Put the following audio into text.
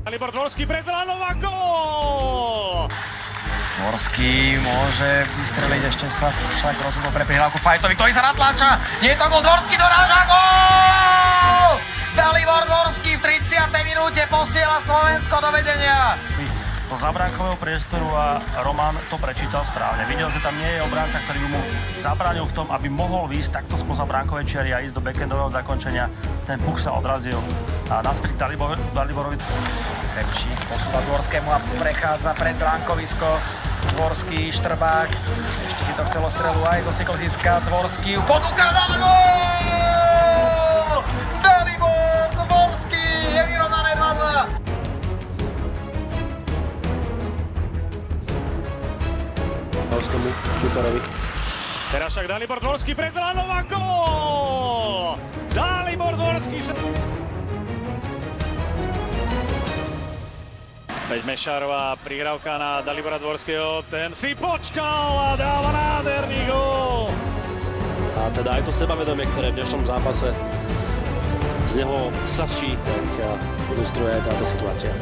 Dalibor Dvorský pred bránou a gól! Dvorský môže vystreliť, ešte sa však rozhodol pre prihrávku Fajtovi, ktorý sa natláča. Nie je to gól, Dvorský doráža, gól! Dalibor Dvorský v 30. minúte posiela Slovensko do vedenia. Do zabránkového priestoru a Roman to prečítal správne. Videl, že tam nie je obránca, ktorý by mu zabránil v tom, aby mohol výjsť takto spoza bránkovej čiary a ísť do backendového zakončenia. Ten puk sa odrazil a naspäť k Daliborovi. Repčík posúva Dvorskému a prechádza pred bránkovisko. Dvorský, Štrbák. Ešte by to chcelo strelu aj zo Sikorziska. Dvorský, ponúka, dáva gól! Dalibor Dvorský, je vyrovnané 2-2. Dvorskému, Čukarovi. Teraz však Dalibor Dvorský pred bránou a gól! Dalibor Dvorský sa... Peť Mešárová, prihrávka na Dalibora Dvorského, ten si počkal a dáva nádherný gól! A teda aj to sebavedomie, ktoré v dnešnom zápase z neho srčí, tak ilustruje táto situácia.